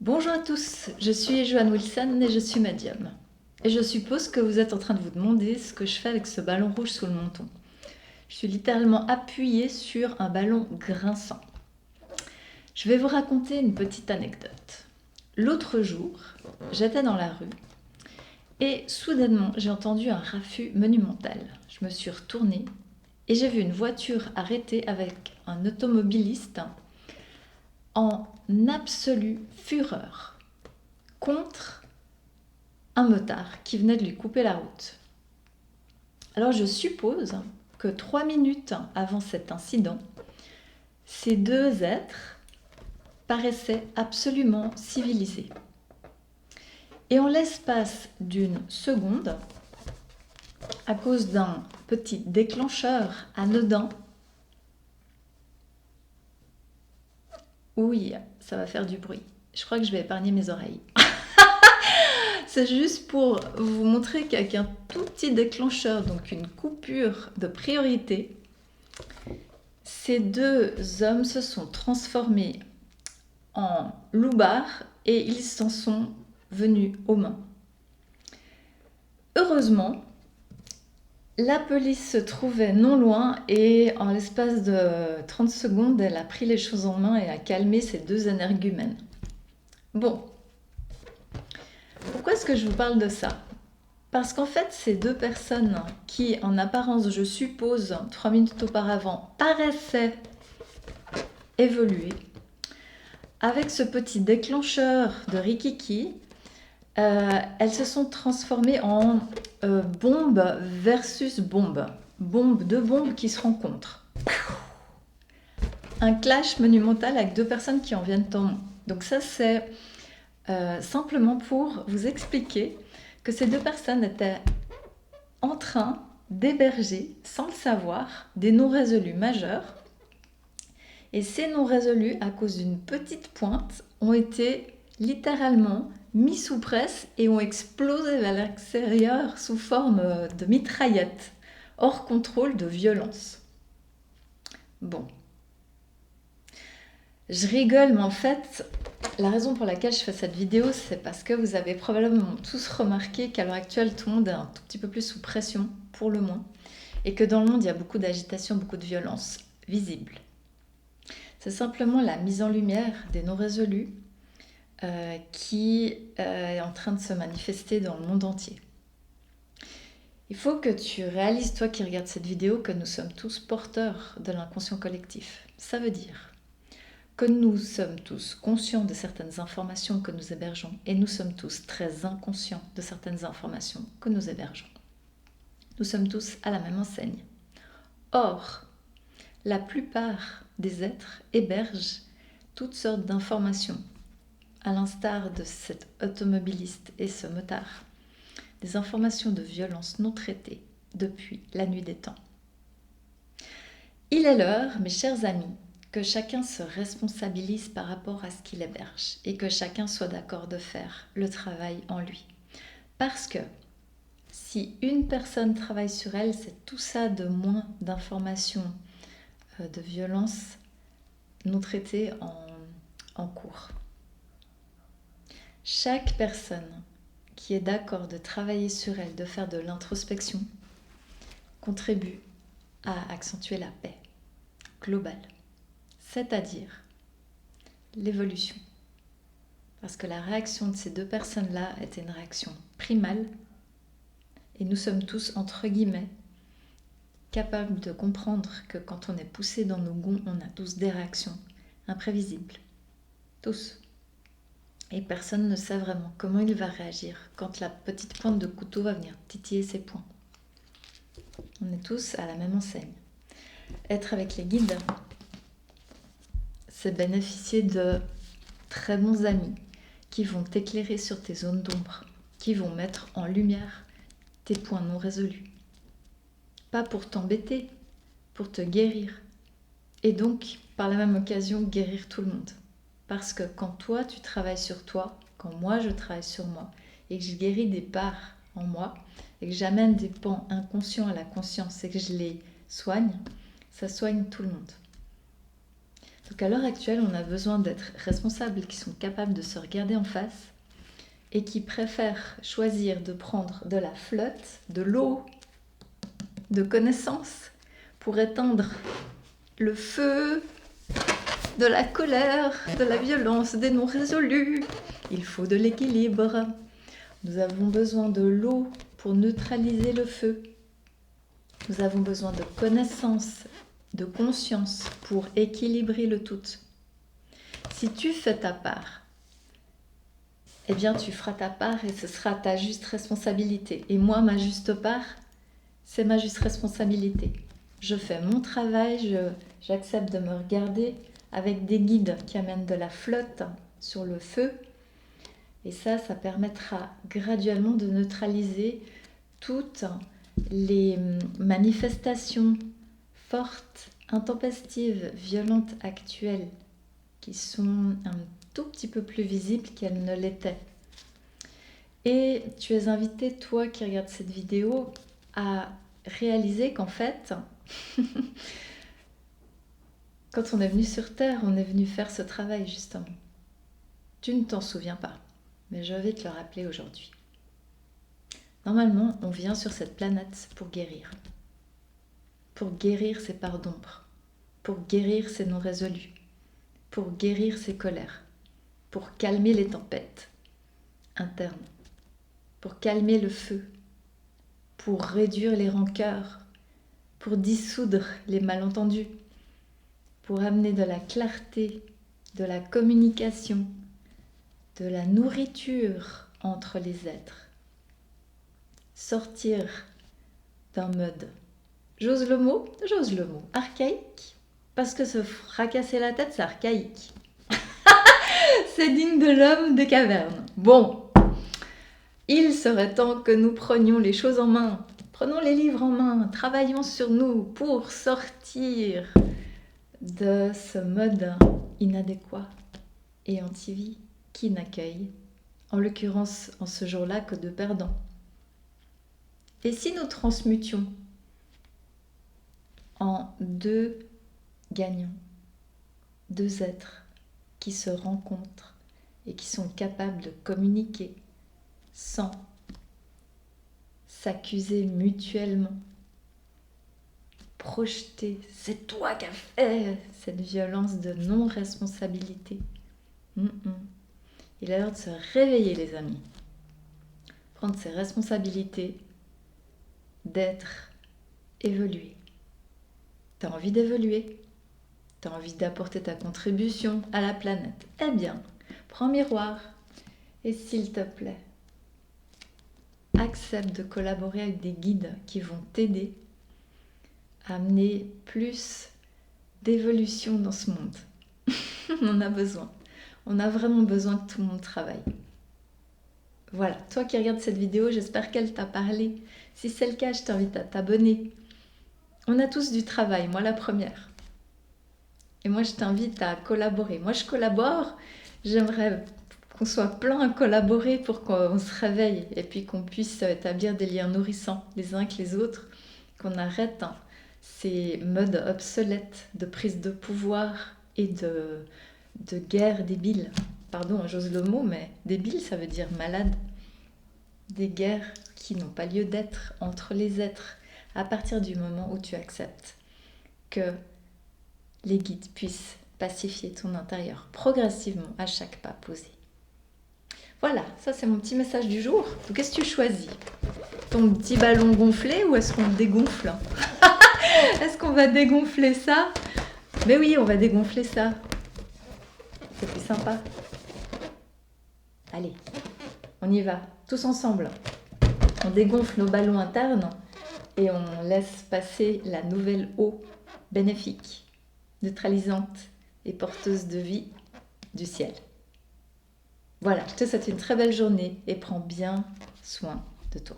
Bonjour à tous, je suis Joanne Wilson et je suis médium. Et je suppose que vous êtes en train de vous demander ce que je fais avec ce ballon rouge sous le menton. Je suis littéralement appuyée sur un ballon grinçant. Je vais vous raconter une petite anecdote. L'autre jour, j'étais dans la rue et soudainement j'ai entendu un raffut monumental. Je me suis retournée et j'ai vu une voiture arrêtée avec un automobiliste en absolue fureur contre un motard qui venait de lui couper la route. Alors je suppose que 3 minutes avant cet incident, ces deux êtres paraissaient absolument civilisés. Et en l'espace d'une seconde, à cause d'un petit déclencheur anodin, oui, ça va faire du bruit. Je crois que je vais épargner mes oreilles. C'est juste pour vous montrer qu'avec un tout petit déclencheur, donc une coupure de priorité, ces deux hommes se sont transformés en loupards et ils s'en sont venus aux mains. Heureusement, la police se trouvait non loin et en l'espace de 30 secondes, elle a pris les choses en main et a calmé ces deux énergumènes. Bon, pourquoi est-ce que je vous parle de ça? Parce qu'en fait, ces deux personnes qui, en apparence, je suppose, 3 minutes auparavant, paraissaient évoluer, avec ce petit déclencheur de Rikiki, elles se sont transformées en bombe versus bombe. Deux bombes qui se rencontrent. Un clash monumental avec deux personnes qui en viennent en moins. Donc ça, c'est simplement pour vous expliquer que ces deux personnes étaient en train d'héberger, sans le savoir, des non-résolus majeurs. Et ces non-résolus, à cause d'une petite pointe, ont été littéralement mis sous presse et ont explosé vers l'extérieur sous forme de mitraillettes, hors contrôle de violence. Bon. Je rigole, mais en fait, la raison pour laquelle je fais cette vidéo, c'est parce que vous avez probablement tous remarqué qu'à l'heure actuelle, tout le monde est un tout petit peu plus sous pression, pour le moins, et que dans le monde, il y a beaucoup d'agitation, beaucoup de violence visible. C'est simplement la mise en lumière des non-résolus qui est en train de se manifester dans le monde entier. Il faut que tu réalises, toi qui regardes cette vidéo, que nous sommes tous porteurs de l'inconscient collectif. Ça veut dire que nous sommes tous conscients de certaines informations que nous hébergeons et nous sommes tous très inconscients de certaines informations que nous hébergeons. Nous sommes tous à la même enseigne. Or, la plupart des êtres hébergent toutes sortes d'informations, à l'instar de cet automobiliste et ce motard, des informations de violence non traitées depuis la nuit des temps. Il est l'heure, mes chers amis, que chacun se responsabilise par rapport à ce qu'il héberge et que chacun soit d'accord de faire le travail en lui. Parce que si une personne travaille sur elle, c'est tout ça de moins d'informations de violence non traitées en cours. Chaque personne qui est d'accord de travailler sur elle, de faire de l'introspection, contribue à accentuer la paix globale, c'est-à-dire l'évolution. Parce que la réaction de ces deux personnes-là était une réaction primale et nous sommes tous, entre guillemets, capables de comprendre que quand on est poussé dans nos gonds, on a tous des réactions imprévisibles. Tous. Et personne ne sait vraiment comment il va réagir quand la petite pointe de couteau va venir titiller ses poings. On est tous à la même enseigne. Être avec les guides, c'est bénéficier de très bons amis qui vont t'éclairer sur tes zones d'ombre, qui vont mettre en lumière tes points non résolus. Pas pour t'embêter, pour te guérir. Et donc, par la même occasion, guérir tout le monde. Parce que quand toi, tu travailles sur toi, quand moi, je travaille sur moi, et que je guéris des parts en moi, et que j'amène des pans inconscients à la conscience, et que je les soigne, ça soigne tout le monde. Donc à l'heure actuelle, on a besoin d'être responsables, qui sont capables de se regarder en face et qui préfèrent choisir de prendre de la flotte, de l'eau, de connaissances pour éteindre le feu de la colère, de la violence, des non résolus. Il faut de l'équilibre. Nous avons besoin de l'eau pour neutraliser le feu. Nous avons besoin de connaissances, de conscience pour équilibrer le tout. Si tu fais ta part, eh bien tu feras ta part et ce sera ta juste responsabilité. Et moi, ma juste part, c'est ma juste responsabilité. Je fais mon travail, j'accepte de me regarder avec des guides qui amènent de la flotte sur le feu. Et ça permettra graduellement de neutraliser toutes les manifestations fortes, intempestives, violentes, actuelles, qui sont un tout petit peu plus visibles qu'elles ne l'étaient. Et tu es invité, toi qui regardes cette vidéo, à réaliser qu'en fait, quand on est venu sur Terre, on est venu faire ce travail justement. Tu ne t'en souviens pas, mais je vais te le rappeler aujourd'hui. Normalement, on vient sur cette planète pour guérir ses parts d'ombre, pour guérir ses non résolus, pour guérir ses colères, pour calmer les tempêtes internes, pour calmer le feu, pour réduire les rancœurs, pour dissoudre les malentendus, pour amener de la clarté, de la communication, de la nourriture entre les êtres. Sortir d'un mode, j'ose le mot, archaïque, parce que se fracasser la tête, c'est archaïque. C'est digne de l'homme des cavernes. Bon, il serait temps que nous prenions les choses en main. Prenons les livres en main, travaillons sur nous pour sortir de ce mode inadéquat et anti-vie qui n'accueille, en l'occurrence en ce jour-là, que de perdants. Et si nous transmutions en deux gagnants, deux êtres qui se rencontrent et qui sont capables de communiquer sans s'accuser mutuellement, projeter, c'est toi qui as fait cette violence de non-responsabilité. Il est l'heure de se réveiller, les amis. Prendre ses responsabilités, d'être évolué. T'as envie d'évoluer? T'as envie d'apporter ta contribution à la planète? Eh bien, prends miroir et s'il te plaît, accepte de collaborer avec des guides qui vont t'aider à amener plus d'évolution dans ce monde. On en a besoin. On a vraiment besoin que tout le monde travaille. Voilà, toi qui regardes cette vidéo, j'espère qu'elle t'a parlé. Si c'est le cas, je t'invite à t'abonner. On a tous du travail, moi la première. Et moi, je t'invite à collaborer. Moi, je collabore. J'aimerais qu'on soit plein à collaborer pour qu'on se réveille et puis qu'on puisse établir des liens nourrissants les uns avec les autres, qu'on arrête ces modes obsolètes de prise de pouvoir et de guerre débile. Pardon, j'ose le mot, mais débile, ça veut dire malade. Des guerres qui n'ont pas lieu d'être entre les êtres à partir du moment où tu acceptes que les guides puissent pacifier ton intérieur progressivement à chaque pas posé. Voilà, ça c'est mon petit message du jour. Donc qu'est-ce que tu choisis? Ton petit ballon gonflé ou est-ce qu'on le dégonfle? Est-ce qu'on va dégonfler ça? Mais oui, on va dégonfler ça. C'est plus sympa. Allez, on y va, tous ensemble. On dégonfle nos ballons internes et on laisse passer la nouvelle eau bénéfique, neutralisante et porteuse de vie du ciel. Voilà, je te souhaite une très belle journée et prends bien soin de toi.